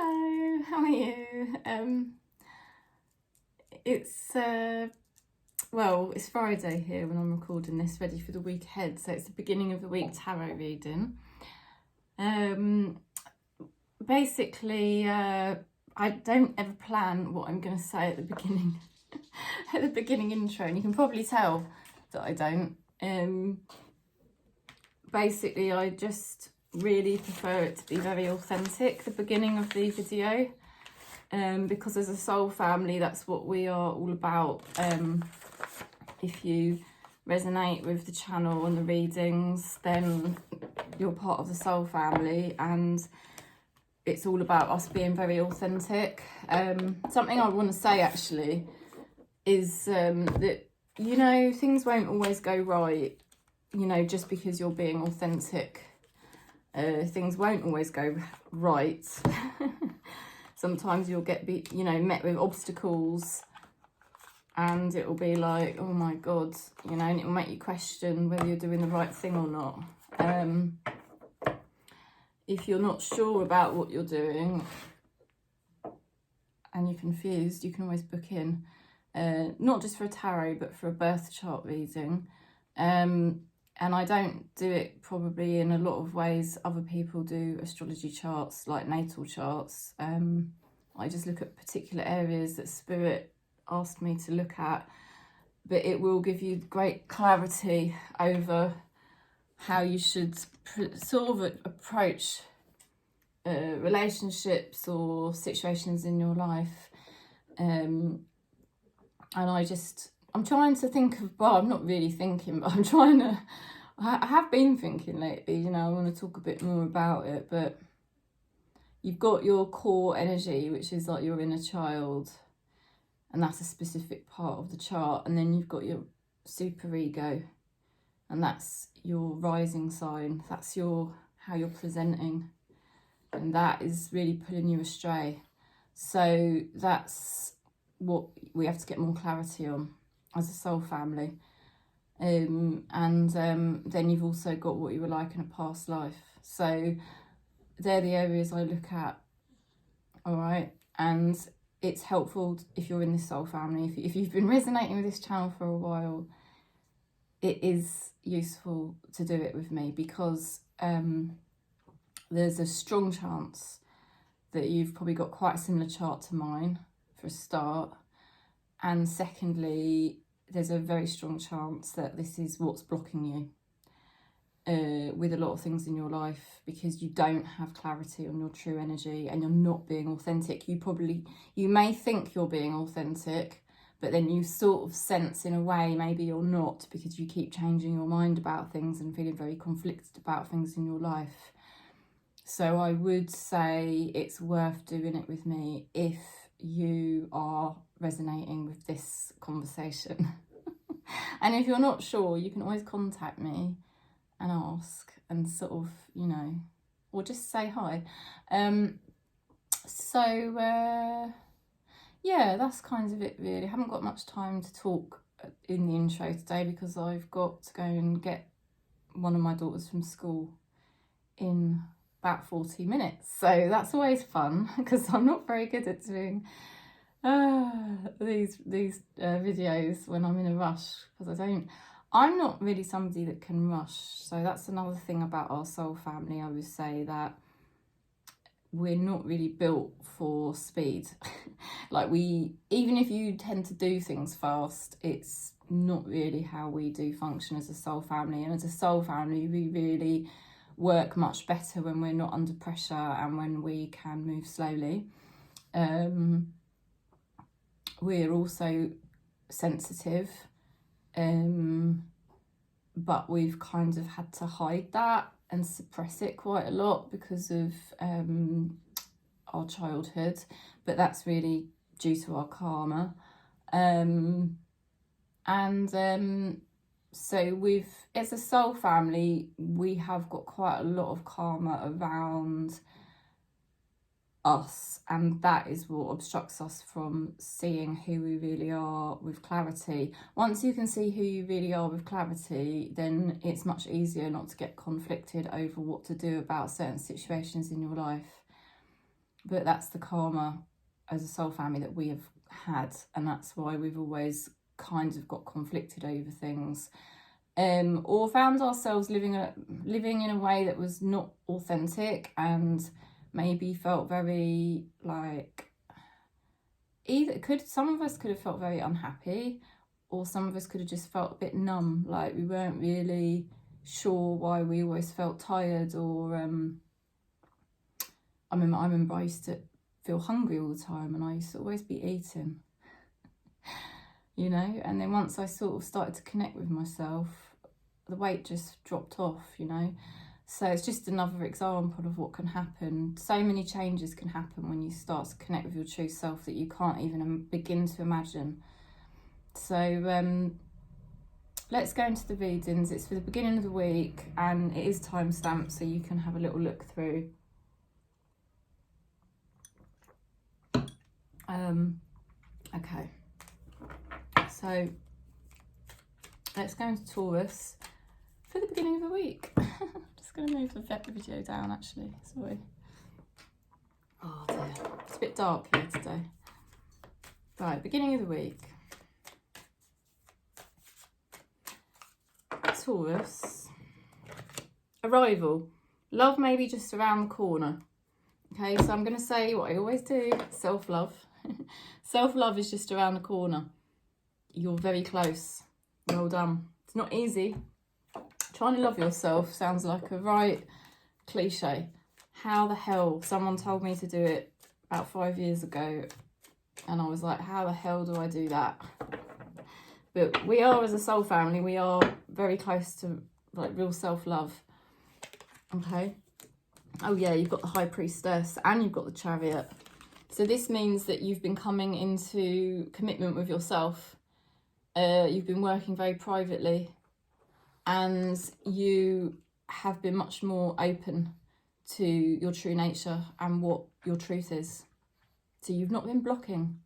Hello, how are you? It's Friday here when I'm recording this, ready for the week ahead. So it's the beginning of the week tarot reading. Basically, I don't ever plan what I'm going to say at the beginning, at the beginning intro, and you can probably tell that I don't. Basically, I just really prefer it to be very authentic, the beginning of the video, because as a soul family, that's what we are all about. If you resonate with the channel and the readings, then you're part of the soul family, and it's all about us being very authentic. Something I want to say actually is that, you know, things won't always go right, you know, just because you're being authentic. Things won't always go right. Sometimes you'll get, met with obstacles, and it'll be like, oh my God, you know, and it'll make you question whether you're doing the right thing or not. If you're not sure about what you're doing and you're confused, you can always book in, not just for a tarot, but for a birth chart reading. And I don't do it probably in a lot of ways. Other people do astrology charts, like natal charts. I just look at particular areas that Spirit asked me to look at, but it will give you great clarity over how you should sort of approach relationships or situations in your life. And I'm trying to think of, well, I'm not really thinking, but I have been thinking lately, you know, I want to talk a bit more about it, but you've got your core energy, which is like your inner child, and that's a specific part of the chart. And then you've got your superego, and that's your rising sign. That's how you're presenting, and that is really pulling you astray. So that's what we have to get more clarity on as a soul family. Then you've also got what you were like in a past life. So they're the areas I look at, all right? And it's helpful if you're in this soul family. If you've been resonating with this channel for a while, it is useful to do it with me, because there's a strong chance that you've probably got quite a similar chart to mine, for a start. And secondly, there's a very strong chance that this is what's blocking you with a lot of things in your life, because you don't have clarity on your true energy and you're not being authentic. You may think you're being authentic, but then you sort of sense in a way maybe you're not, because you keep changing your mind about things and feeling very conflicted about things in your life. So I would say it's worth doing it with me if you are resonating with this conversation. And if you're not sure, you can always contact me and ask, and sort of, you know, or just say hi. Yeah, that's kind of it really. I haven't got much time to talk in the intro today, because I've got to go and get one of my daughters from school in about 40 minutes. So that's always fun, because I'm not very good at doing these videos when I'm in a rush, because I'm not really somebody that can rush. So that's another thing about our soul family. I would say that we're not really built for speed. Like, even if you tend to do things fast, it's not really how we do function as a soul family. And as a soul family, we really work much better when we're not under pressure and when we can move slowly. We're also sensitive, but we've kind of had to hide that and suppress it quite a lot because of our childhood, but that's really due to our karma. So as a soul family, we have got quite a lot of karma around us, and that is what obstructs us from seeing who we really are with clarity. Once you can see who you really are with clarity, then it's much easier not to get conflicted over what to do about certain situations in your life. but that's the karma as a soul family that we have had, and that's why we've always kind of got conflicted over things, or found ourselves living in a way that was not authentic, and maybe felt very like some of us could have felt very unhappy, or some of us could have just felt a bit numb, like we weren't really sure why we always felt tired, or I remember I used to feel hungry all the time, and I used to always be eating, you know, and then once I sort of started to connect with myself, the weight just dropped off, you know. So it's just another example of what can happen. So many changes can happen when you start to connect with your true self that you can't even begin to imagine. So let's go into the readings. It's for the beginning of the week, and it is time-stamped, so you can have a little look through. Okay, so let's go into Taurus for the beginning of the week. Just going to move the video down, actually, sorry. Oh dear, it's a bit dark here today. Right, beginning of the week. Taurus, arrival. Love may be just around the corner. Okay, so I'm going to say what I always do, self-love. Self-love is just around the corner. You're very close. Well done. It's not easy. Trying to love yourself sounds like a right cliche. How the hell? Someone told me to do it about 5 years ago, and I was like, how the hell do I do that? But we are, as a soul family, we are very close to like real self-love. Okay. Oh yeah, you've got the High Priestess and you've got the Chariot. So this means that you've been coming into commitment with yourself. You've been working very privately, and you have been much more open to your true nature and what your truth is. So you've not been blocking.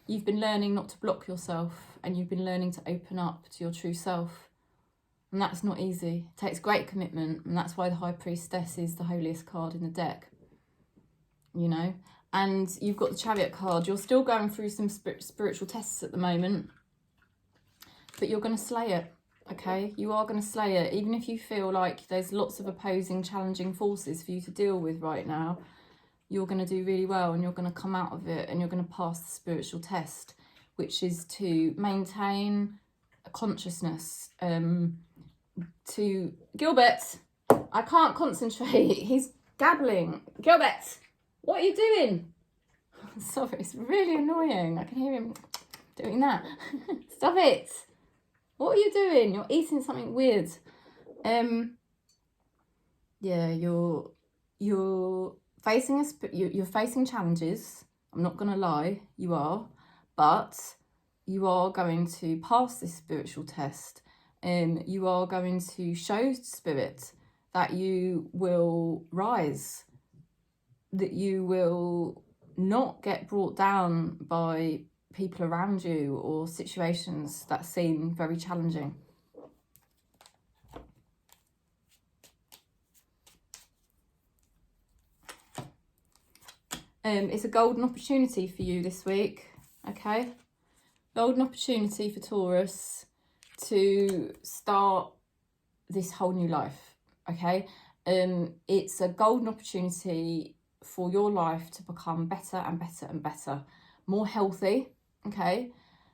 You've been learning not to block yourself, and you've been learning to open up to your true self. And that's not easy. It takes great commitment, and that's why the High Priestess is the holiest card in the deck, you know. And you've got the Chariot card. You're still going through some spiritual tests at the moment, but you're going to slay it, okay? You are going to slay it, even if you feel like there's lots of opposing, challenging forces for you to deal with right now. You're going to do really well, and you're going to come out of it, and you're going to pass the spiritual test, which is to maintain a consciousness. To Gilbert, I can't concentrate. He's gabbling. Gilbert, what are you doing? Sorry, it's really annoying. I can hear him doing that. Stop it. What are you doing? You're eating something weird. Yeah, you're facing you're facing challenges. I'm not gonna lie, you are, but you are going to pass this spiritual test. You are going to show spirit that you will rise, that you will not get brought down by people around you or situations that seem very challenging. It's a golden opportunity for you this week, okay? Golden opportunity for Taurus to start this whole new life, okay? It's a golden opportunity for your life to become better and better and better, more healthy, okay?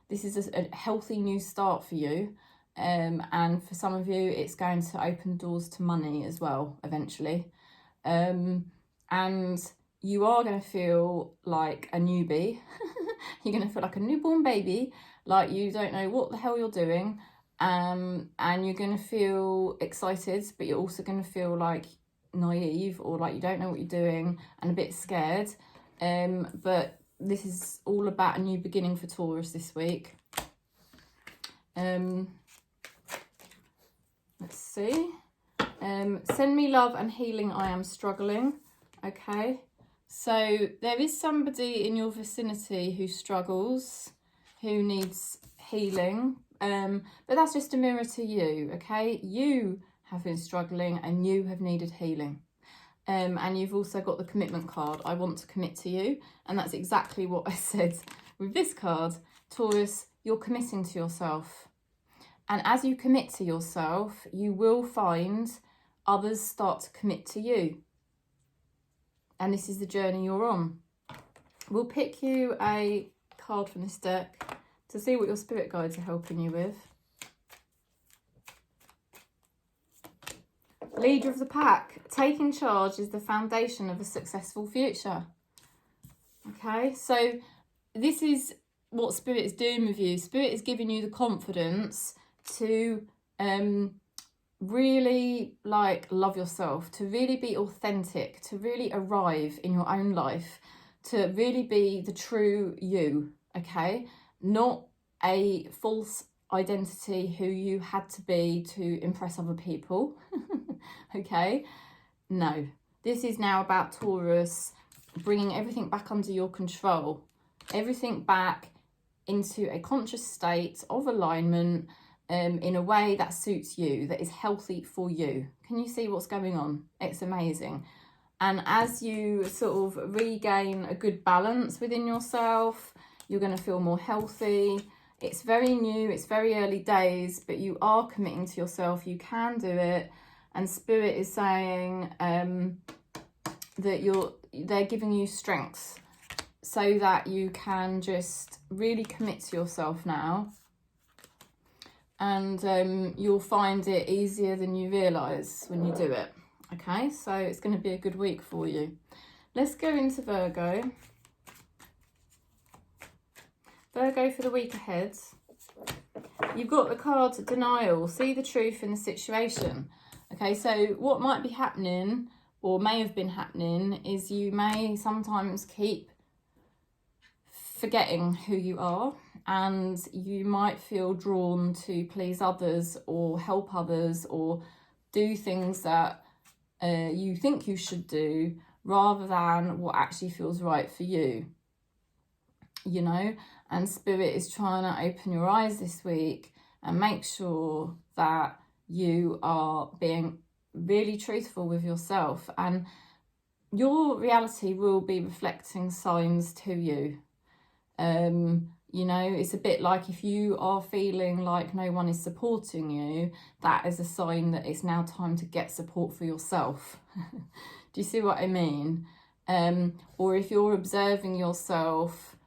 This is a healthy new start for you, and for some of you it's going to open doors to money as well eventually, and you are going to feel like a newbie. You're going to feel like a newborn baby, like you don't know what the hell you're doing, and you're going to feel excited, but you're also going to feel like naive, or like you don't know what you're doing and a bit scared. But this is all about a new beginning for Taurus this week. Let's see. Send me love and healing, I am struggling. Okay, so there is somebody in your vicinity who struggles, who needs healing, but that's just a mirror to you, okay? You have been struggling and you have needed healing. And you've also got the commitment card. I want to commit to you. And that's exactly what I said with this card. Taurus, you're committing to yourself. And as you commit to yourself, you will find others start to commit to you. And this is the journey you're on. We'll pick you a card from this deck to see what your spirit guides are helping you with. Leader of the pack. Taking charge is the foundation of a successful future. Okay, so this is what Spirit is doing with you. Spirit is giving you the confidence to really love yourself, to really be authentic, to really arrive in your own life, to really be the true you, okay? Not a false identity who you had to be to impress other people. Okay, no, this is now about Taurus bringing everything back under your control, everything back into a conscious state of alignment, in a way that suits you, that is healthy for you. Can you see what's going on? It's amazing. And as you sort of regain a good balance within yourself, you're going to feel more healthy. It's very new, it's very early days, but you are committing to yourself. You can do it. And Spirit is saying that they're giving you strength so that you can just really commit to yourself now. And you'll find it easier than you realise when you do it. Okay, so it's going to be a good week for you. Let's go into Virgo. Virgo for the week ahead. You've got the card denial. See the truth in the situation. Okay, so what might be happening or may have been happening is you may sometimes keep forgetting who you are, and you might feel drawn to please others or help others or do things that you think you should do rather than what actually feels right for you, you know. And Spirit is trying to open your eyes this week and make sure that you are being really truthful with yourself, and your reality will be reflecting signs to you. You know, it's a bit like if you are feeling like no one is supporting you, that is a sign that it's now time to get support for yourself. Do you see what I mean? Or if you're observing yourself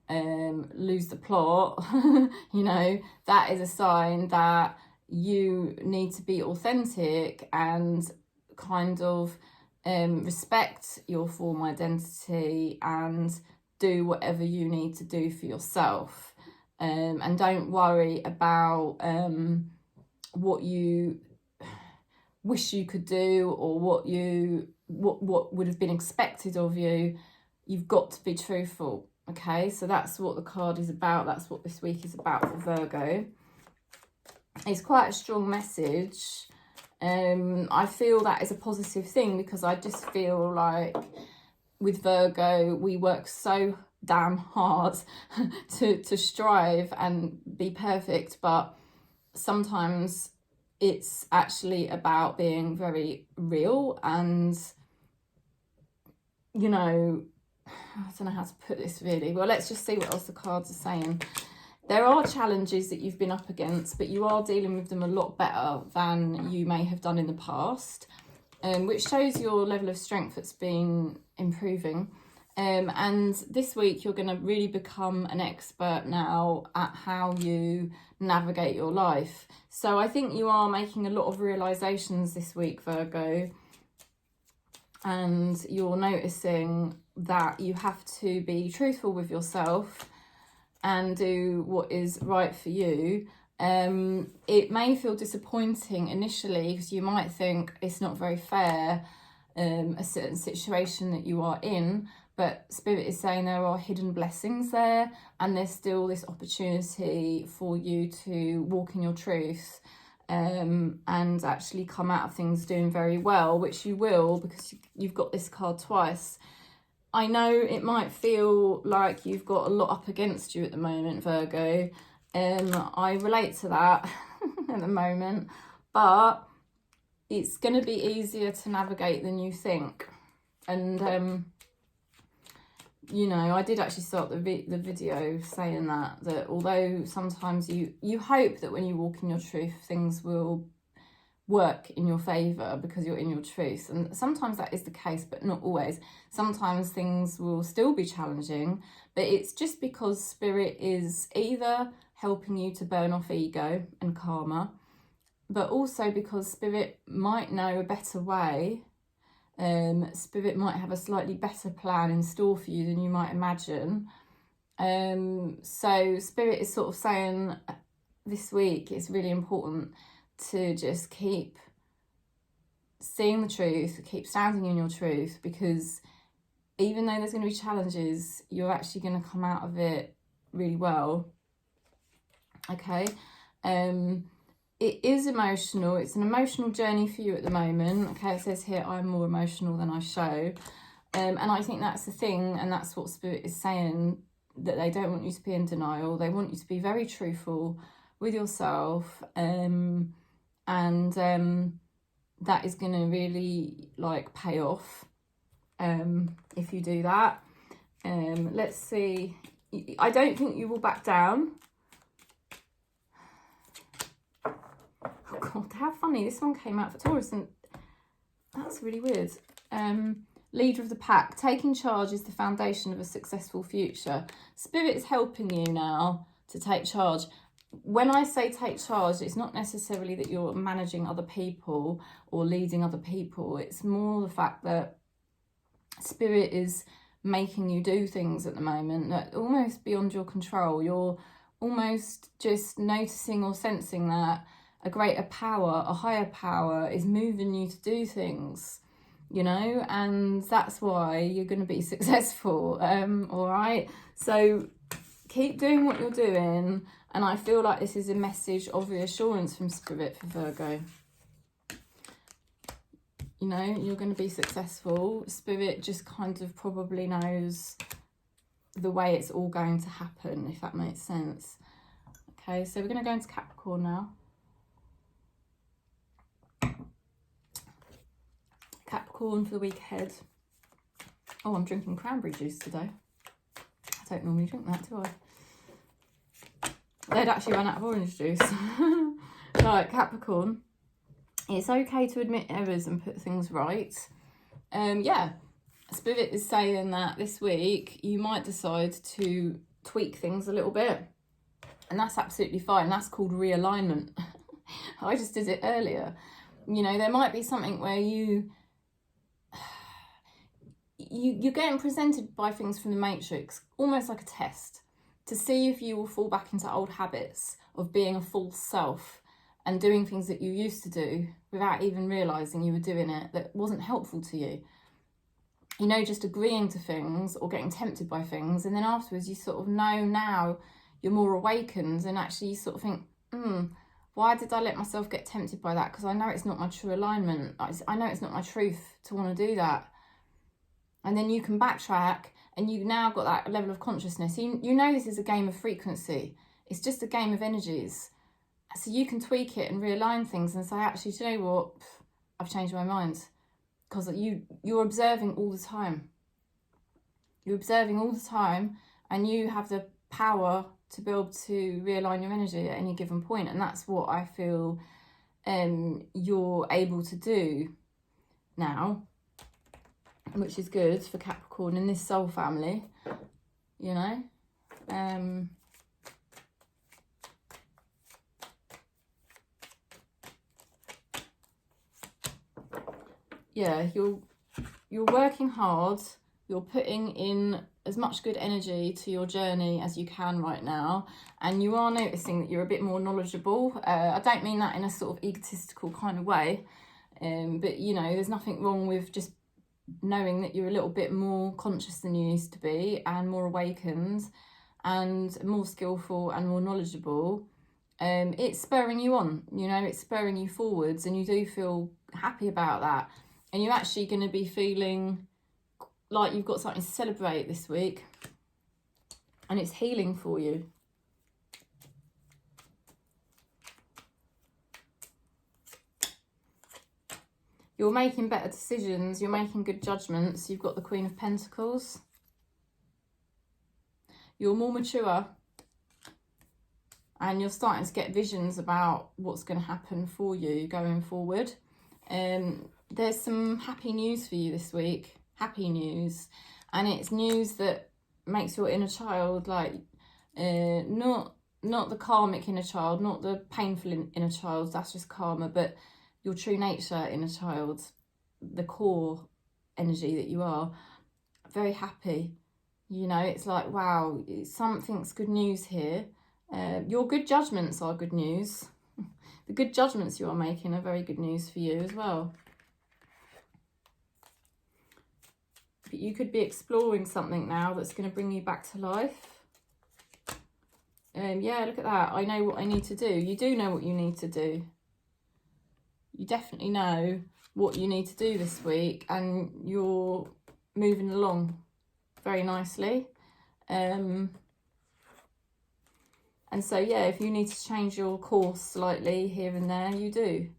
lose the plot, you know, that is a sign that you need to be authentic and kind of respect your form identity and do whatever you need to do for yourself, and don't worry about what you wish you could do or what would have been expected of you. You've got to be truthful. Okay, so that's what the card is about. That's what this week is about for Virgo. It's quite a strong message. I feel that is a positive thing because I just feel like with Virgo, we work so damn hard to strive and be perfect, but sometimes it's actually about being very real and, you know, I don't know how to put this really. Well, let's just see what else the cards are saying. There are challenges that you've been up against, but you are dealing with them a lot better than you may have done in the past, which shows your level of strength that's been improving. And this week, you're going to really become an expert now at how you navigate your life. So I think you are making a lot of realizations this week, Virgo. And you're noticing that you have to be truthful with yourself and do what is right for you. It may feel disappointing initially because you might think it's not very fair, a certain situation that you are in, but Spirit is saying there are hidden blessings there, and there's still this opportunity for you to walk in your truth, and actually come out of things doing very well, which you will because you've got this card twice. I know it might feel like you've got a lot up against you at the moment, Virgo. I relate to that at the moment, but it's going to be easier to navigate than you think, And you know, I did actually start the video saying that although sometimes you hope that when you walk in your truth, things will work in your favour because you're in your truth, and sometimes that is the case, but not always. Sometimes things will still be challenging, but it's just because spirit is either helping you to burn off ego and karma, but also because spirit might know a better way. Spirit might have a slightly better plan in store for you than you might imagine. So spirit is sort of saying this week it's really important to just keep seeing the truth, keep standing in your truth, because even though there's going to be challenges, you're actually going to come out of it really well. Okay. It is emotional. It's an emotional journey for you at the moment. Okay, it says here, I'm more emotional than I show. And I think that's the thing, and that's what Spirit is saying, that they don't want you to be in denial. They want you to be very truthful with yourself. And that is going to really, like, pay off if you do that. Let's see. I don't think you will back down. Oh God, how funny. This one came out for Taurus, and that's really weird. Leader of the pack. Taking charge is the foundation of a successful future. Spirit is helping you now to take charge. When I say take charge, it's not necessarily that you're managing other people or leading other people. It's more the fact that Spirit is making you do things at the moment that are almost beyond your control. You're almost just noticing or sensing that a greater power, a higher power is moving you to do things, you know, and that's why you're going to be successful. All right, so keep doing what you're doing, and I feel like this is a message of reassurance from Spirit for Virgo. You know, you're going to be successful. Spirit just kind of probably knows the way it's all going to happen, if that makes sense. Okay, so we're going to go into Capricorn now. Capricorn for the week ahead. Oh, I'm drinking cranberry juice today. I don't normally drink that, do I? They'd actually run out of orange juice. Right, Capricorn. It's okay to admit errors and put things right. Yeah, Spirit is saying that this week you might decide to tweak things a little bit. And that's absolutely fine. That's called realignment. I just did it earlier. You know, there might be something where you're getting presented by things from the matrix, almost like a test, to see if you will fall back into old habits of being a false self and doing things that you used to do without even realising you were doing it, that wasn't helpful to you. You know, just agreeing to things or getting tempted by things, and then afterwards you sort of know now you're more awakened, and actually you sort of think, why did I let myself get tempted by that? Because I know it's not my true alignment. I know it's not my truth to want to do that. And then you can backtrack, and you've now got that level of consciousness. You know this is a game of frequency. It's just a game of energies. So you can tweak it and realign things and say, actually, do you know what? I've changed my mind. Because you're observing all the time. You're observing all the time, and you have the power to be able to realign your energy at any given point. And that's what I feel you're able to do now, which is good for Capricorn in this soul family, you know. Yeah, you're working hard. You're putting in as much good energy to your journey as you can right now, and you are noticing that you're a bit more knowledgeable. I don't mean that in a sort of egotistical kind of way, but you know, there's nothing wrong with just knowing that you're a little bit more conscious than you used to be, and more awakened and more skillful and more knowledgeable. It's spurring you on, you know, it's spurring you forwards, and you do feel happy about that, and you're actually going to be feeling like you've got something to celebrate this week, and it's healing for you. You're making better decisions. You're making good judgments. You've got the Queen of Pentacles. You're more mature. And you're starting to get visions about what's going to happen for you going forward. There's some happy news for you this week. Happy news. And it's news that makes your inner child, like, not the karmic inner child, not the painful inner child, that's just karma, but your true nature inner child, the core energy that you are. Very happy. You know, it's like, wow, something's good news here. Your good judgments are good news. The good judgments you are making are very good news for you as well. But you could be exploring something now that's going to bring you back to life. Yeah, look at that. I know what I need to do. You do know what you need to do. You definitely know what you need to do this week, and you're moving along very nicely. And so, yeah, if you need to change your course slightly here and there, you do.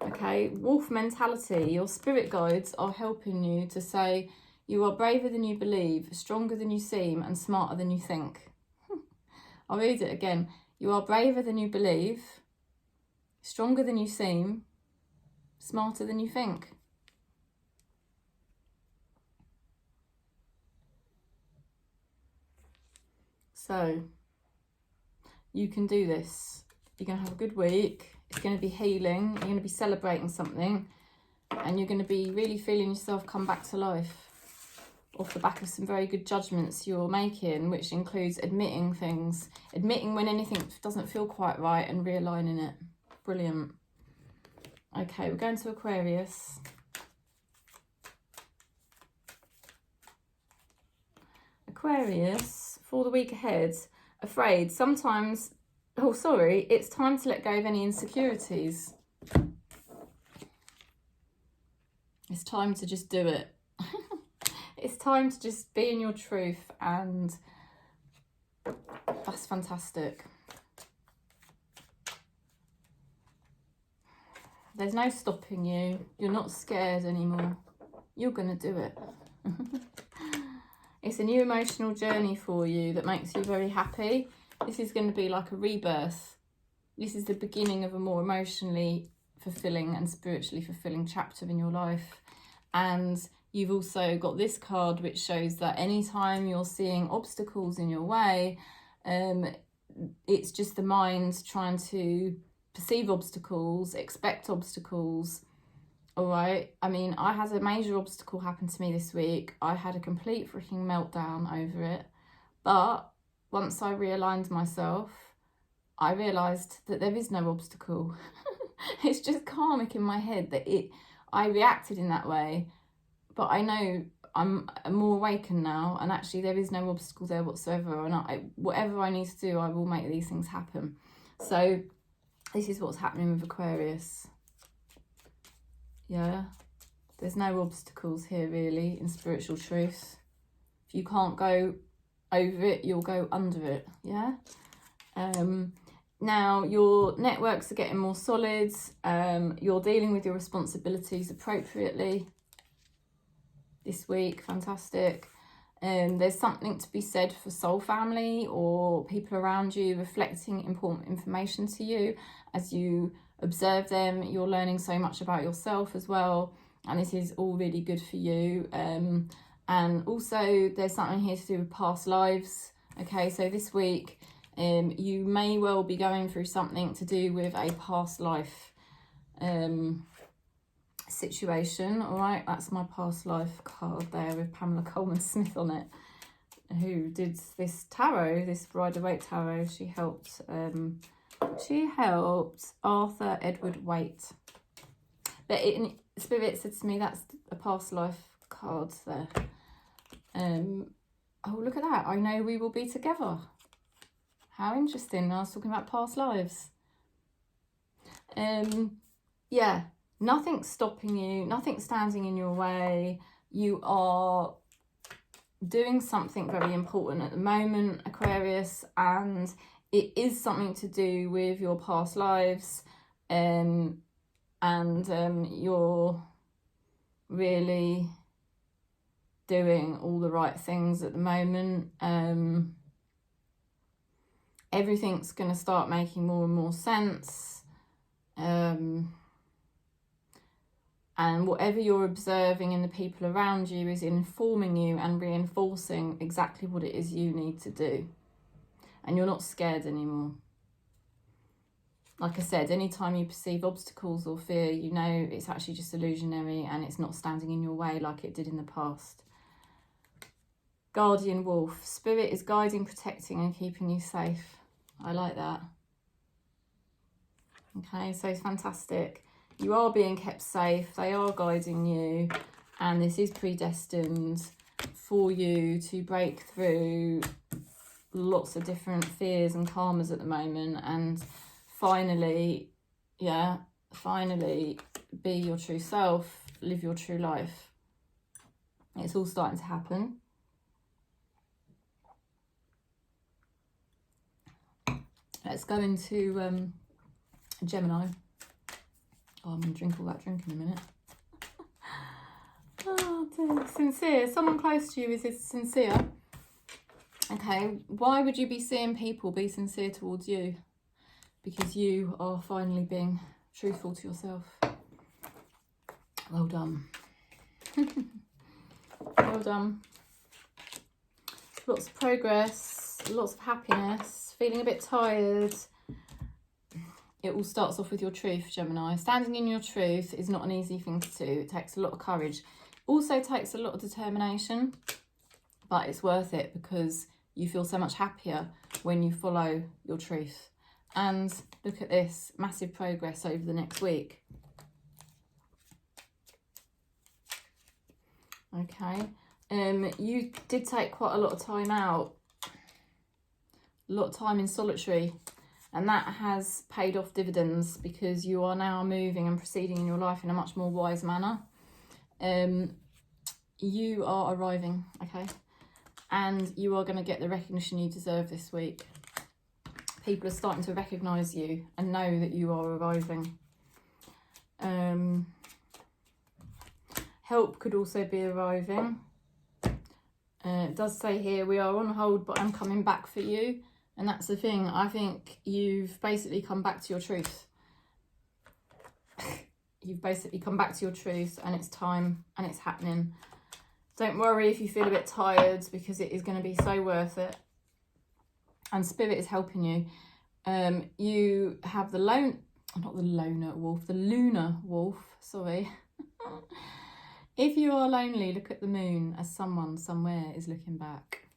Okay, wolf mentality. Your spirit guides are helping you to say you are braver than you believe, stronger than you seem, and smarter than you think. I'll read it again. You are braver than you believe, stronger than you seem, smarter than you think. So, you can do this. You're going to have a good week. It's going to be healing. You're going to be celebrating something. And you're going to be really feeling yourself come back to life off the back of some very good judgments you're making, which includes admitting things. Admitting when anything doesn't feel quite right and realigning it. Brilliant. Okay, we're going to Aquarius. Aquarius, for the week ahead, afraid. Sometimes, oh sorry, it's time to let go of any insecurities. It's time to just do it. It's time to just be in your truth, and that's fantastic. There's no stopping you. You're not scared anymore. You're going to do it. It's a new emotional journey for you that makes you very happy. This is going to be like a rebirth. This is the beginning of a more emotionally fulfilling and spiritually fulfilling chapter in your life. And you've also got this card which shows that anytime you're seeing obstacles in your way, it's just the mind trying to perceive obstacles, expect obstacles. All right. I mean, I had a major obstacle happen to me this week. I had a complete freaking meltdown over it. But once I realigned myself, I realised that there is no obstacle. It's just karmic in my head that I reacted in that way. But I know I'm more awakened now, and actually there is no obstacle there whatsoever. And whatever I need to do, I will make these things happen. So this is what's happening with Aquarius. Yeah, there's no obstacles here really in spiritual truth. If you can't go over it, you'll go under it. Yeah. Now your networks are getting more solid. You're dealing with your responsibilities appropriately this week. Fantastic. There's something to be said for soul family or people around you reflecting important information to you as you observe them. You're learning so much about yourself as well, and this is all really good for you. And also there's something here to do with past lives. Okay, so this week you may well be going through something to do with a past life situation. All right, that's my past life card there with Pamela Coleman Smith on it, who did this tarot, this Rider-Waite tarot. She helped Arthur Edward Waite. But Spirit said to me that's a past life card there. Oh, look at that. I know we will be together. How interesting. I was talking about past lives. Yeah, nothing's stopping you. Nothing's standing in your way. You are doing something very important at the moment, Aquarius, and it is something to do with your past lives. And and you're really doing all the right things at the moment. Everything's going to start making more and more sense. And whatever you're observing in the people around you is informing you and reinforcing exactly what it is you need to do. And you're not scared anymore. Like I said, anytime you perceive obstacles or fear, you know it's actually just illusionary and it's not standing in your way like it did in the past. Guardian wolf. Spirit is guiding, protecting and keeping you safe. I like that. Okay, so it's fantastic. You are being kept safe. They are guiding you. And this is predestined for you to break through lots of different fears and karmas at the moment. And finally, yeah, finally be your true self. Live your true life. It's all starting to happen. Let's go into Gemini. Oh, I'm going to drink all that drink in a minute. Oh, dear. Sincere. Someone close to you is sincere. Okay, why would you be seeing people be sincere towards you? Because you are finally being truthful to yourself. Well done. Well done. Lots of progress, lots of happiness, feeling a bit tired. It all starts off with your truth, Gemini. Standing in your truth is not an easy thing to do. It takes a lot of courage. Also takes a lot of determination, but it's worth it because you feel so much happier when you follow your truth. And look at this, massive progress over the next week. Okay, you did take quite a lot of time out, a lot of time in solitary. And that has paid off dividends because you are now moving and proceeding in your life in a much more wise manner. You are arriving, okay? And you are going to get the recognition you deserve this week. People are starting to recognise you and know that you are arriving. Help could also be arriving. It does say here, we are on hold, but I'm coming back for you. And that's the thing, I think you've basically come back to your truth. You've basically come back to your truth and it's time and it's happening. Don't worry if you feel a bit tired because it is going to be so worth it. And Spirit is helping you. You have the lunar wolf, sorry. If you are lonely, look at the moon as someone somewhere is looking back.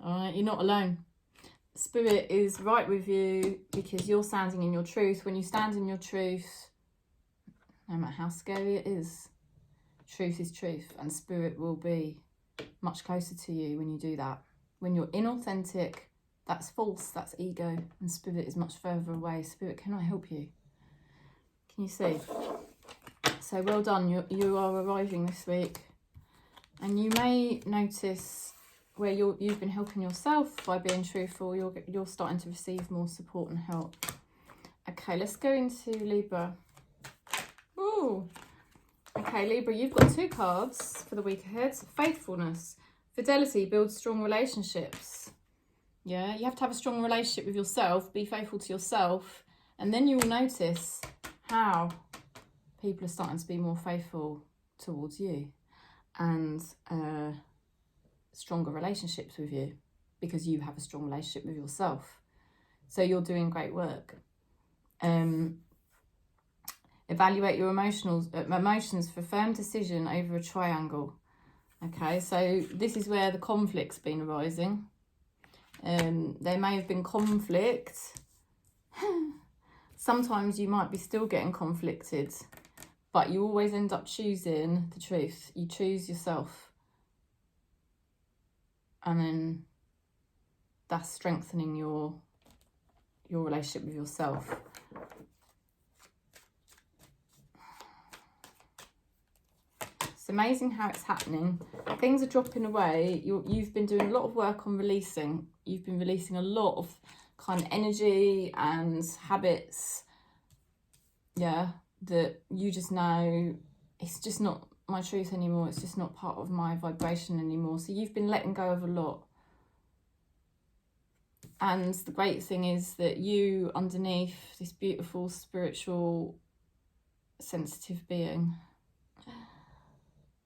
All right, you're not alone. Spirit is right with you because you're standing in your truth. When you stand in your truth, no matter how scary it is, truth is truth, and Spirit will be much closer to you when you do that. When you're inauthentic, that's false, that's ego, and Spirit is much further away. Spirit cannot help you. Can you see? So well done, you are arriving this week. And you may notice where you've been helping yourself by being truthful, you're starting to receive more support and help. Okay, let's go into Libra. Ooh. Okay, Libra, you've got 2 cards for the week ahead. Faithfulness. Fidelity builds strong relationships. Yeah, you have to have a strong relationship with yourself, be faithful to yourself, and then you will notice how people are starting to be more faithful towards you. And stronger relationships with you because you have a strong relationship with yourself. So you're doing great work. Evaluate your emotions for firm decision over a triangle. Okay, so this is where the conflict's been arising. There may have been conflict. Sometimes you might be still getting conflicted, but you always end up choosing the truth. You choose yourself. And then that's strengthening your relationship with yourself. It's amazing how it's happening. Things are dropping away. You've been doing a lot of work on releasing. You've been releasing a lot of kind of energy and habits. Yeah, that you just know it's just not my truth anymore. It's just not part of my vibration anymore. So you've been letting go of a lot. And the great thing is that you, underneath this beautiful, spiritual, sensitive being,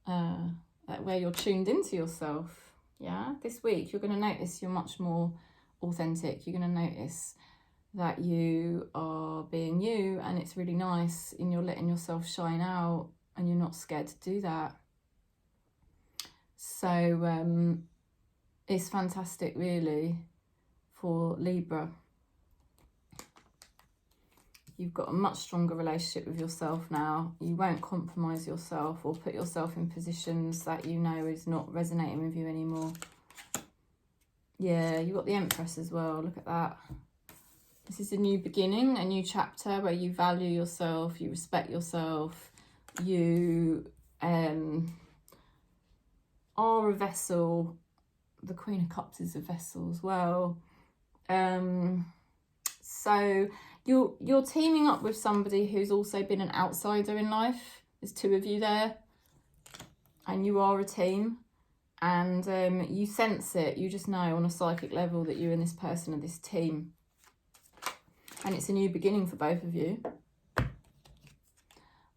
where you're tuned into yourself, yeah, this week you're going to notice you're much more authentic. You're going to notice that you are being you, and it's really nice, and you're letting yourself shine out, and you're not scared to do that. So it's fantastic, really, for Libra. You've got a much stronger relationship with yourself now. You won't compromise yourself or put yourself in positions that you know is not resonating with you anymore. Yeah, you've got the Empress as well. Look at that. This is a new beginning, a new chapter where you value yourself, you respect yourself, you are a vessel. The Queen of Cups is a vessel as well. So you're teaming up with somebody who's also been an outsider in life. There's two of you there, and you are a team, and you sense it. You just know on a psychic level that you and this person are this team, and it's a new beginning for both of you.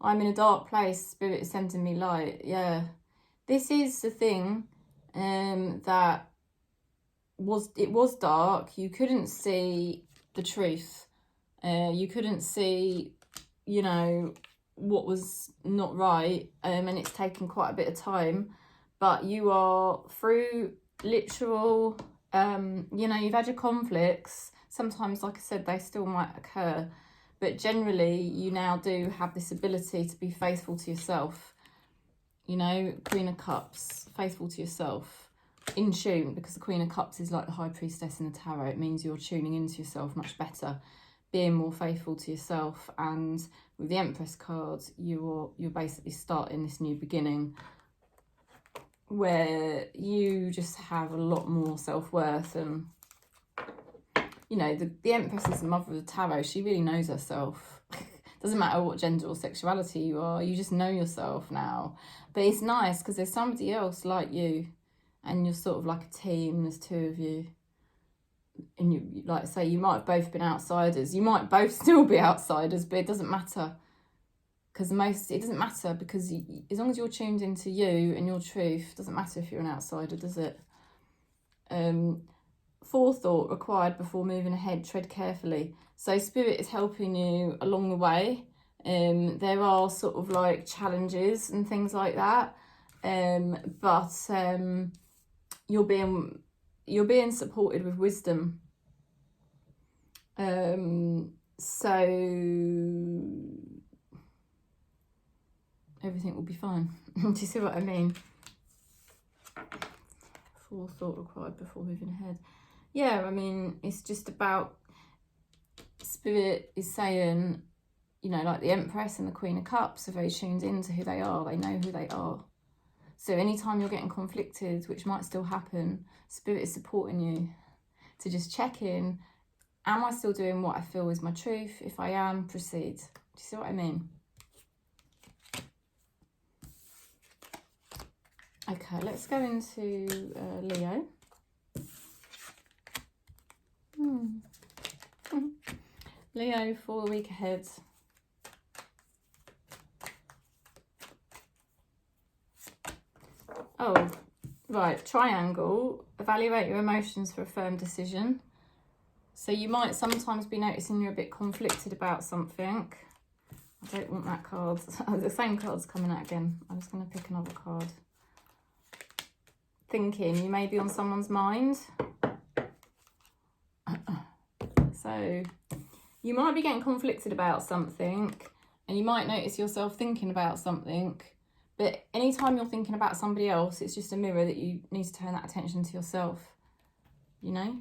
I'm in a dark place. Spirit is sending me light. Yeah, this is the thing that was dark. You couldn't see the truth. You couldn't see, you know, what was not right, and it's taken quite a bit of time, but you are through literal, you know, you've had your conflicts. Sometimes, like I said, they still might occur, but generally you now do have this ability to be faithful to yourself. You know, Queen of Cups, faithful to yourself, in tune, because the Queen of Cups is like the High Priestess in the tarot. It means you're tuning into yourself much better, being more faithful to yourself. And with the Empress card, you're basically starting this new beginning where you just have a lot more self-worth. And you know, the Empress is the mother of the tarot. She really knows herself. Doesn't matter what gender or sexuality you are, you just know yourself now. But it's nice because there's somebody else like you, and you're sort of like a team. There's two of you, and you, like I say, you might have both been outsiders. You might both still be outsiders, but it doesn't matter, because it doesn't matter, because as long as you're tuned into you and your truth, it doesn't matter if you're an outsider, does it? Forethought required before moving ahead. Tread carefully. So Spirit is helping you along the way. There are sort of like challenges and things like that, but you're being supported with wisdom. So everything will be fine. Do you see what I mean? Forethought required before moving ahead. Yeah, I mean, it's just about, Spirit is saying, you know, like the Empress and the Queen of Cups are very tuned into who they are. They know who they are. So anytime you're getting conflicted, which might still happen, Spirit is supporting you to just check in. Am I still doing what I feel is my truth? If I am, proceed. Do you see what I mean? Okay, let's go into Leo. Leo for the week ahead. Oh, right, triangle. Evaluate your emotions for a firm decision. So you might sometimes be noticing you're a bit conflicted about something. I don't want that card. The same card's coming out again. I'm just going to pick another card. Thinking you may be on someone's mind. So you might be getting conflicted about something, and you might notice yourself thinking about something, but anytime you're thinking about somebody else, it's just a mirror that you need to turn that attention to yourself, you know?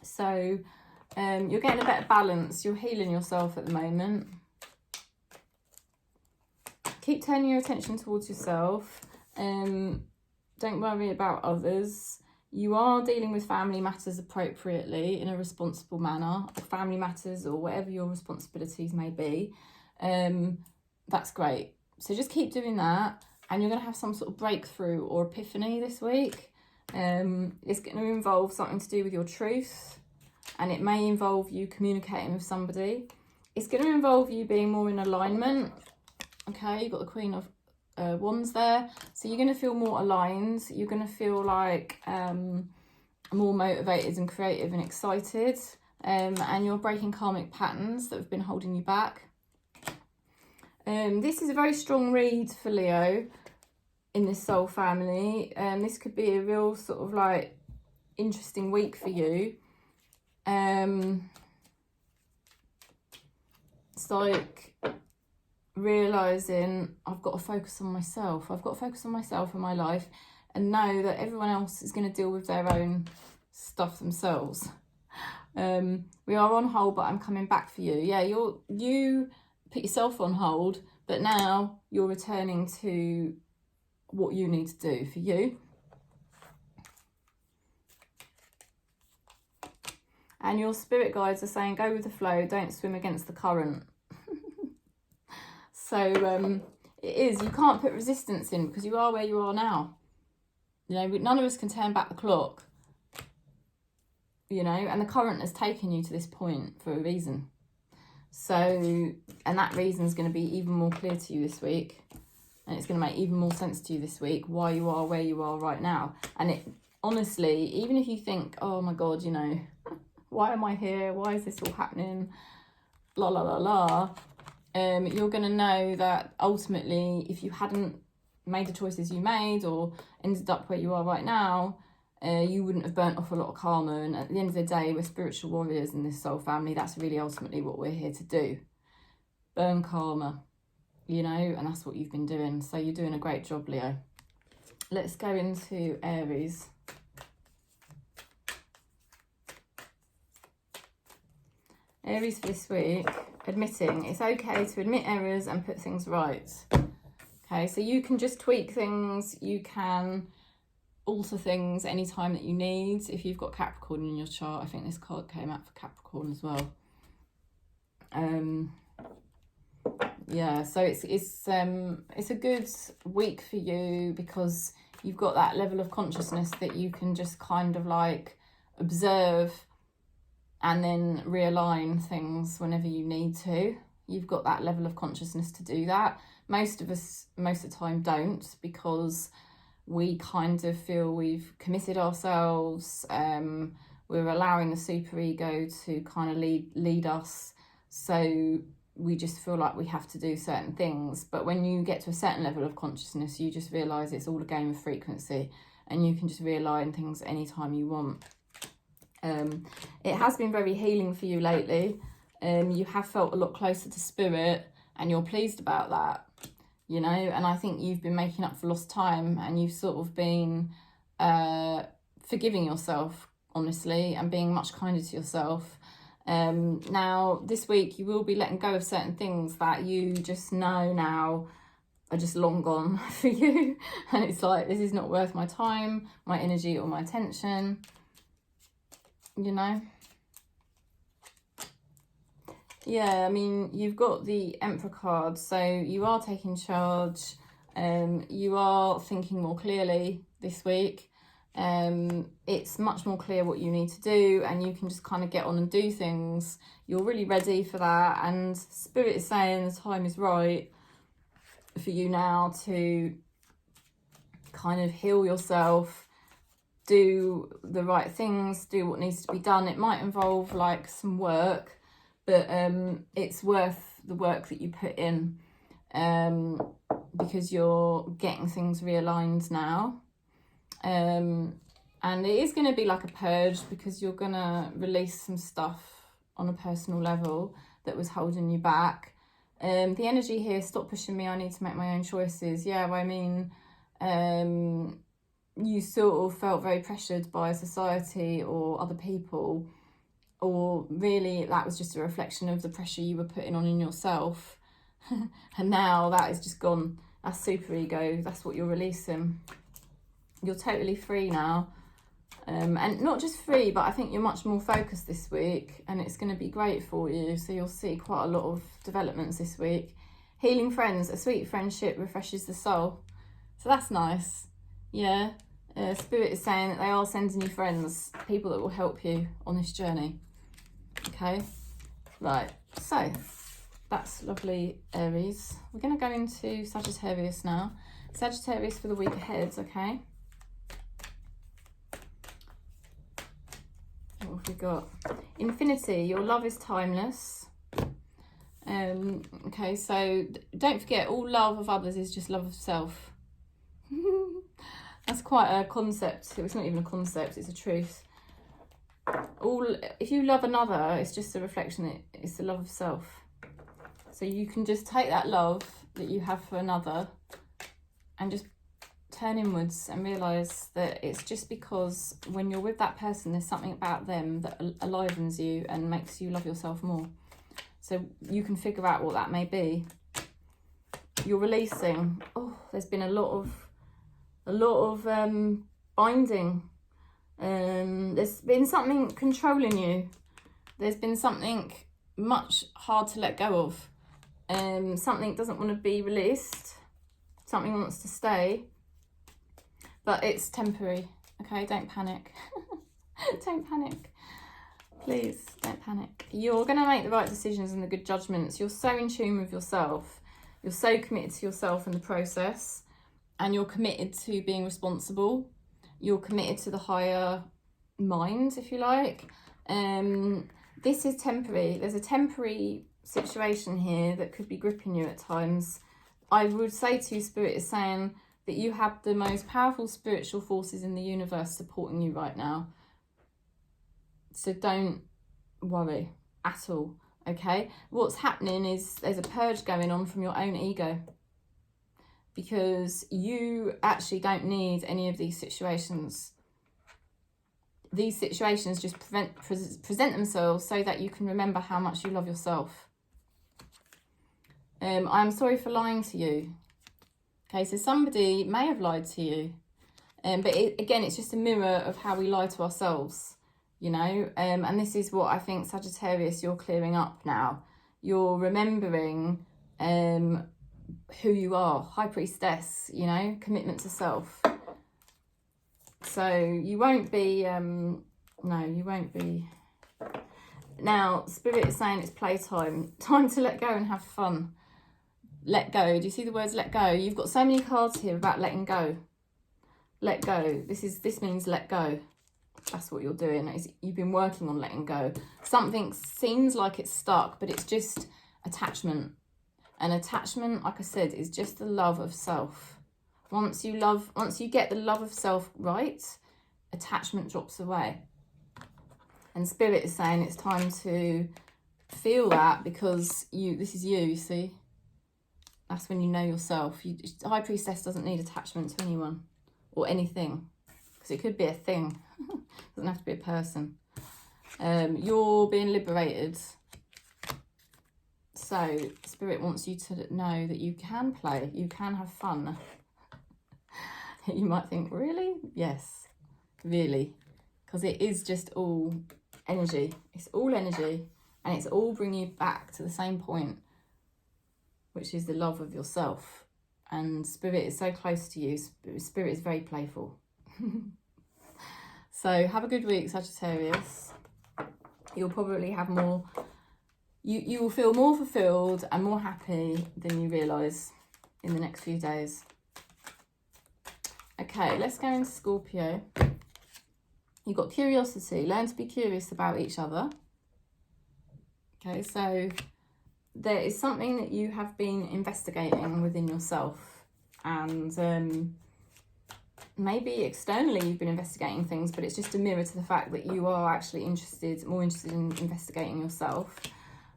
So you're getting a better balance. You're healing yourself at the moment. Keep turning your attention towards yourself. Don't worry about others. You are dealing with family matters appropriately in a responsible manner, or family matters or whatever your responsibilities may be. That's great. So just keep doing that, and you're going to have some sort of breakthrough or epiphany this week. It's going to involve something to do with your truth, and it may involve you communicating with somebody. It's going to involve you being more in alignment. Okay, you've got the Queen of Wands there, so you're going to feel more aligned. You're going to feel like more motivated and creative and excited, and you're breaking karmic patterns that have been holding you back. This is a very strong read for Leo in this soul family. This could be a real sort of like interesting week for you. It's like realizing I've got to focus on myself. I've got to focus on myself and my life, and know that everyone else is going to deal with their own stuff themselves. We are on hold, but I'm coming back for you. Yeah, you put yourself on hold, but now you're returning to what you need to do for you. And your spirit guides are saying, go with the flow, don't swim against the current. So it is, you can't put resistance in because you are where you are now. You know, none of us can turn back the clock, you know, and the current has taken you to this point for a reason. So, and that reason is going to be even more clear to you this week. And it's going to make even more sense to you this week why you are where you are right now. And it, honestly, even if you think, oh my God, you know, why am I here? Why is this all happening? La, la, la, la. You're going to know that ultimately, if you hadn't made the choices you made or ended up where you are right now, you wouldn't have burnt off a lot of karma. And at the end of the day, we're spiritual warriors in this soul family. That's really ultimately what we're here to do. Burn karma, you know, and that's what you've been doing. So you're doing a great job, Leo. Let's go into Aries. Aries for this week, admitting. It's okay to admit errors and put things right. Okay, so you can just tweak things. You can alter things anytime that you need. If you've got Capricorn in your chart, I think this card came out for Capricorn as well. Yeah, so it's a good week for you because you've got that level of consciousness that you can just kind of like observe and then realign things whenever you need to. You've got that level of consciousness to do that. Most of us, most of the time, don't, because we kind of feel we've committed ourselves. We're allowing the superego to kind of lead us. So we just feel like we have to do certain things. But when you get to a certain level of consciousness, you just realise it's all a game of frequency, and you can just realign things anytime you want. It has been very healing for you lately. You have felt a lot closer to spirit, and you're pleased about that, you know. And I think you've been making up for lost time, and you've sort of been forgiving yourself, honestly, and being much kinder to yourself. Now, this week, you will be letting go of certain things that you just know now are just long gone for you. And it's like, this is not worth my time, my energy, or my attention. You know, yeah, I mean, you've got the Emperor card, so you are taking charge. You are thinking more clearly this week. It's much more clear what you need to do, and you can just kind of get on and do things. You're really ready for that, and Spirit is saying the time is right for you now to kind of heal yourself, do the right things, do what needs to be done. It might involve like some work, but it's worth the work that you put in, because you're getting things realigned now. And it is going to be like a purge, because you're going to release some stuff on a personal level that was holding you back. The energy here, stop pushing me, I need to make my own choices. Yeah, well, I mean, you sort of felt very pressured by society or other people, or really that was just a reflection of the pressure you were putting on in yourself. And now that is just gone. That's superego. That's what you're releasing. You're totally free now. And not just free, but I think you're much more focused this week, and it's going to be great for you. So you'll see quite a lot of developments this week. Healing friends, a sweet friendship refreshes the soul. So that's nice. Yeah. Spirit is saying that they are sending you friends, people that will help you on this journey. Okay. Right. So that's lovely, Aries. We're going to go into Sagittarius now. Sagittarius for the week ahead, okay? What have we got? Infinity, your love is timeless. Okay, so don't forget, all love of others is just love of self. That's quite a concept. It's not even a concept, it's a truth. If you love another, it's just a reflection, it's the love of self. So you can just take that love that you have for another and just turn inwards and realise that it's just because when you're with that person, there's something about them that alivens you and makes you love yourself more. So you can figure out what that may be. You're releasing. Oh, there's been a lot of binding. There's been something controlling you. There's been something much hard to let go of. Something doesn't want to be released. Something wants to stay. But it's temporary. Okay, don't panic. Don't panic. Please, don't panic. You're going to make the right decisions and the good judgments. You're so in tune with yourself. You're so committed to yourself and the process. And you're committed to being responsible. You're committed to the higher mind, if you like. This is temporary. There's a temporary situation here that could be gripping you at times. I would say to you, Spirit is saying that you have the most powerful spiritual forces in the universe supporting you right now. So don't worry at all, okay? What's happening is there's a purge going on from your own ego, because you actually don't need any of these situations. These situations just present themselves so that you can remember how much you love yourself. I'm sorry for lying to you. Okay, so somebody may have lied to you. But again, it's just a mirror of how we lie to ourselves, you know. And this is what I think, Sagittarius, you're clearing up now. You're remembering who you are, High Priestess, you know, commitment to self. So you won't be, no, you won't be. Now, Spirit is saying it's playtime. Time to let go and have fun. Let go. Do you see the words let go? You've got so many cards here about letting go. Let go. This means let go. That's what you're doing. You've been working on letting go. Something seems like it's stuck, but it's just attachment. And attachment, like I said, is just the love of self. Once you get the love of self right, attachment drops away. And Spirit is saying it's time to feel that, because this is you see. That's when you know yourself. The High Priestess doesn't need attachment to anyone or anything, because it could be a thing. It doesn't have to be a person. You're being liberated. So Spirit wants you to know that you can play, you can have fun. You might think, really? Yes, really. Because it is just all energy. It's all energy, and it's all bringing you back to the same point, which is the love of yourself. And Spirit is so close to you. Spirit is very playful. So have a good week, Sagittarius. You'll probably have more, you will feel more fulfilled and more happy than you realise in the next few days. Okay, let's go into Scorpio. You've got curiosity. Learn to be curious about each other. Okay, so there is something that you have been investigating within yourself, and maybe externally you've been investigating things, but it's just a mirror to the fact that you are actually more interested in investigating yourself.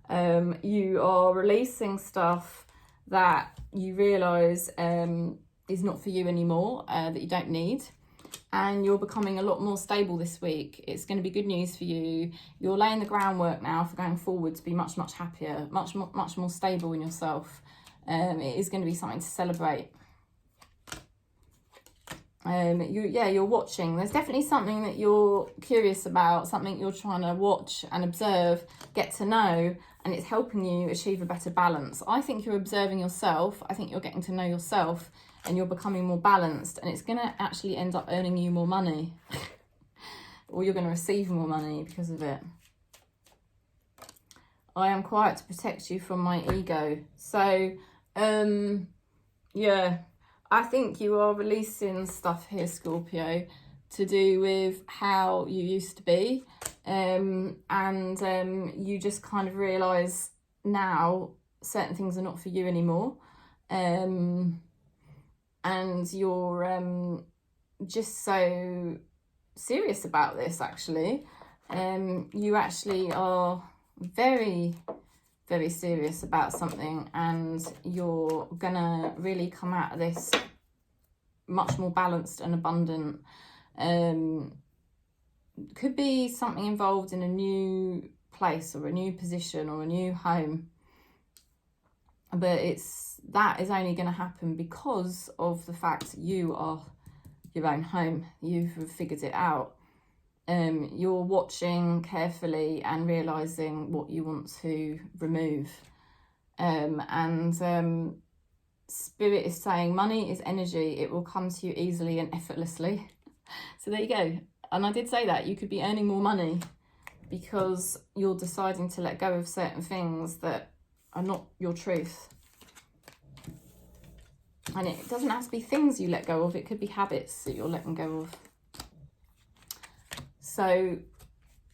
You are releasing stuff that you realise is not for you anymore, that you don't need. And you're becoming a lot more stable this week. It's going to be good news for you. You're laying the groundwork now for going forward to be much, much happier, much more stable in yourself. It is going to be something to celebrate. you're watching. There's definitely something that you're curious about, something you're trying to watch and observe, get to know, and it's helping you achieve a better balance. I think you're observing yourself. I think you're getting to know yourself and you're becoming more balanced, and it's going to actually end up earning you more money or you're going to receive more money because of it. I am quiet to protect you from my ego. So, yeah, I think you are releasing stuff here, Scorpio, to do with how you used to be. And you just kind of realise now certain things are not for you anymore. And you're just so serious about this, actually. You actually are very, very serious about something, and you're gonna really come out of this much more balanced and abundant. Could be something involved in a new place or a new position or a new home, but that is only going to happen because of the fact that you are your own home. You've figured it out. You're watching carefully and realizing what you want to remove. Spirit is saying money is energy. It will come to you easily and effortlessly. So there you go. And I did say that you could be earning more money because you're deciding to let go of certain things that are not your truth. And it doesn't have to be things you let go of. It could be habits that you're letting go of. So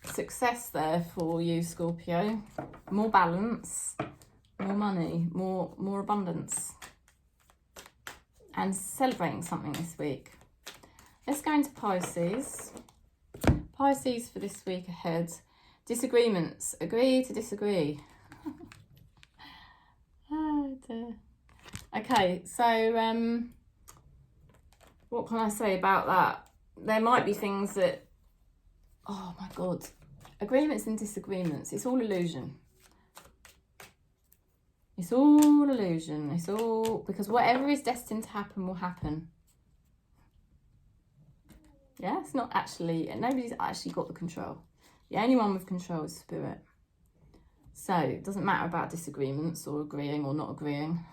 success there for you, Scorpio. More balance, more money, more abundance. And celebrating something this week. Let's go into Pisces. Pisces for this week ahead. Disagreements. Agree to disagree. Oh dear. Okay, so what can I say about that? There might be things that, oh my God, agreements and disagreements, it's all illusion. It's all illusion. It's all, because whatever is destined to happen will happen. Yeah, it's not actually, nobody's actually got the control. The only one with control is spirit. So it doesn't matter about disagreements or agreeing or not agreeing.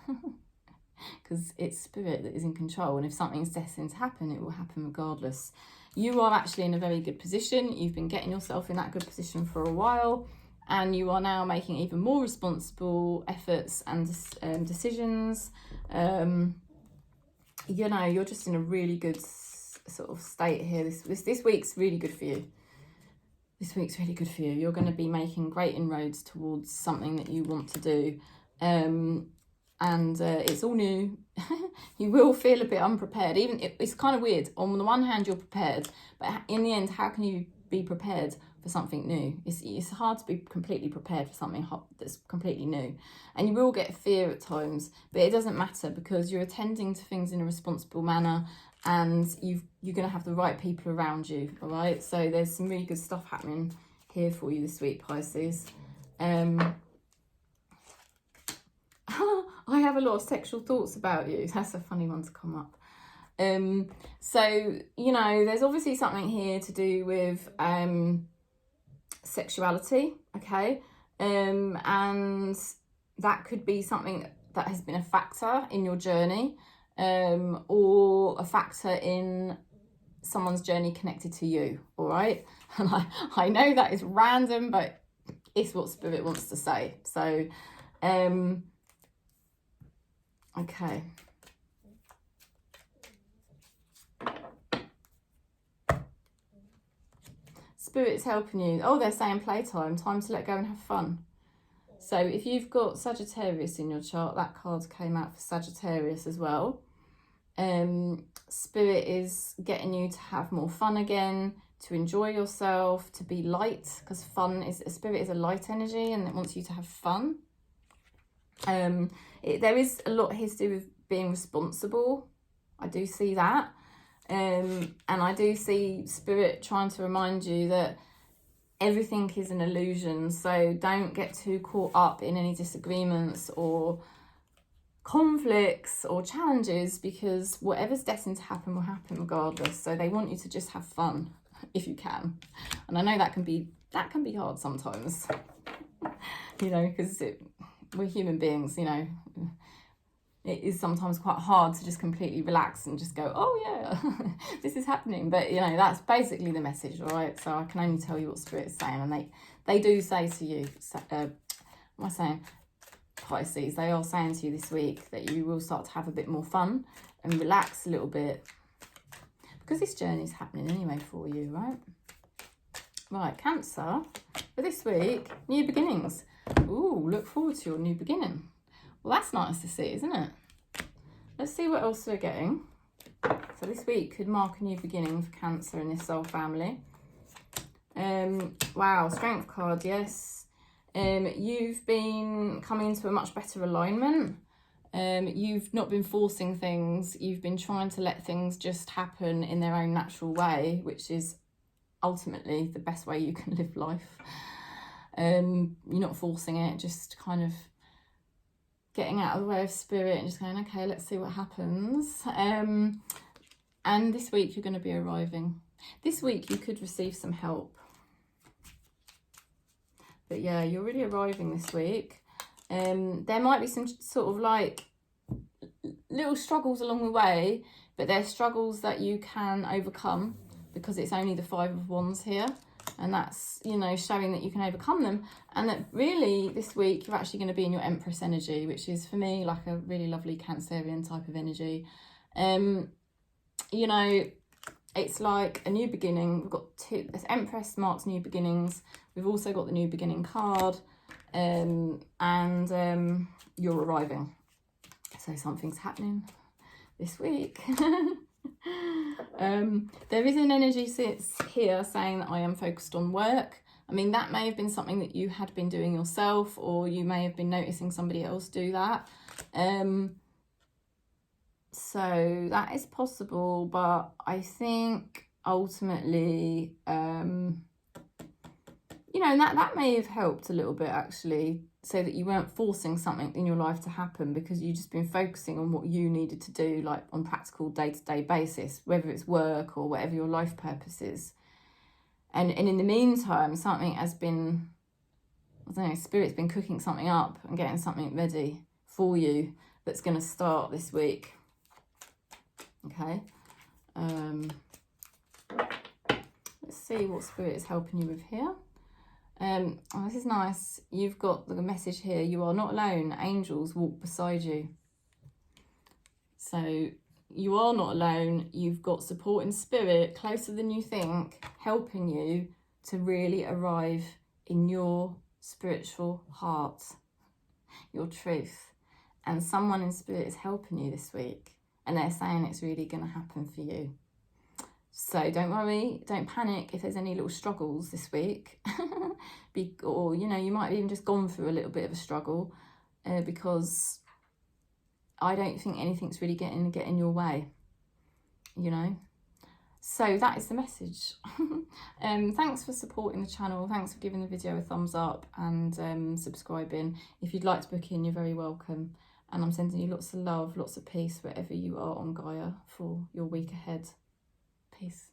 Because it's spirit that is in control, and if something's destined to happen, it will happen regardless. You are actually in a very good position. You've been getting yourself in that good position for a while, and you are now making even more responsible efforts and decisions. You know, you're just in a really good sort of state here. This week's really good for you. This week's really good for you. You're going to be making great inroads towards something that you want to do. And it's all new. You will feel a bit unprepared. Even it's kind of weird. On the one hand, you're prepared, but in the end, how can you be prepared for something new? It's hard to be completely prepared for something that's completely new. And you will get fear at times, but it doesn't matter because you're attending to things in a responsible manner, and you're going to have the right people around you. All right. So there's some really good stuff happening here for you this week, Pisces. I have a lot of sexual thoughts about you. That's a funny one to come up. So, you know, there's obviously something here to do with sexuality, okay? And that could be something that has been a factor in your journey, or a factor in someone's journey connected to you, all right? And I know that is random, but it's what Spirit wants to say. So, okay. Spirit's helping you. Oh, they're saying playtime, time to let go and have fun. So if you've got Sagittarius in your chart, that card came out for Sagittarius as well. Spirit is getting you to have more fun again, to enjoy yourself, to be light, because Spirit is a light energy and it wants you to have fun. There is a lot here to do with being responsible. I do see that. And I do see Spirit trying to remind you that everything is an illusion. So don't get too caught up in any disagreements or conflicts or challenges, because whatever's destined to happen will happen regardless. So they want you to just have fun if you can. And I know that can be hard sometimes, you know, because we're human beings, you know. It is sometimes quite hard to just completely relax and just go, oh yeah, this is happening. But, you know, that's basically the message, all right? So I can only tell you what Spirit is saying. And they do say to you, what am I saying? Pisces, they are saying to you this week that you will start to have a bit more fun and relax a little bit, because this journey is happening anyway for you, right? Right, Cancer, for this week, new beginnings. Ooh, look forward to your new beginning. Well, that's nice to see, isn't it? Let's see what else we're getting. So this week could mark a new beginning for Cancer in this soul family. Wow, Strength card, yes. You've been coming into a much better alignment. You've not been forcing things. You've been trying to let things just happen in their own natural way, which is ultimately the best way you can live life. You're not forcing it, just kind of getting out of the way of Spirit and just going, okay, let's see what happens. And this week you're going to be arriving. This week you could receive some help. But yeah, you're really arriving this week. There might be some sort of like little struggles along the way, but they're struggles that you can overcome, because it's only the 5 of Wands here. And that's, you know, showing that you can overcome them. And that really this week you're actually going to be in your Empress energy, which is for me like a really lovely Cancerian type of energy. You know, it's like a new beginning. We've got this Empress marks new beginnings. We've also got the new beginning card. And you're arriving. So something's happening this week. There is an energy sits here saying that I am focused on work. I mean, that may have been something that you had been doing yourself, or you may have been noticing somebody else do that. So that is possible, but I think ultimately, you know, and that may have helped a little bit actually, so that you weren't forcing something in your life to happen, because you've just been focusing on what you needed to do, like on practical day-to-day basis, whether it's work or whatever your life purpose is. And in the meantime, something has been, I don't know, Spirit's been cooking something up and getting something ready for you that's going to start this week. Okay. Let's see what Spirit is helping you with here. Oh, this is nice. You've got the message here. You are not alone. Angels walk beside you. So you are not alone. You've got support in Spirit, closer than you think, helping you to really arrive in your spiritual heart, your truth. And someone in Spirit is helping you this week. And they're saying it's really going to happen for you. So don't worry, don't panic if there's any little struggles this week. Or, you know, you might have even just gone through a little bit of a struggle, because I don't think anything's really getting in your way, you know. So that is the message. Thanks for supporting the channel. Thanks for giving the video a thumbs up and subscribing. If you'd like to book in, you're very welcome. And I'm sending you lots of love, lots of peace wherever you are on Gaia for your week ahead. Peace.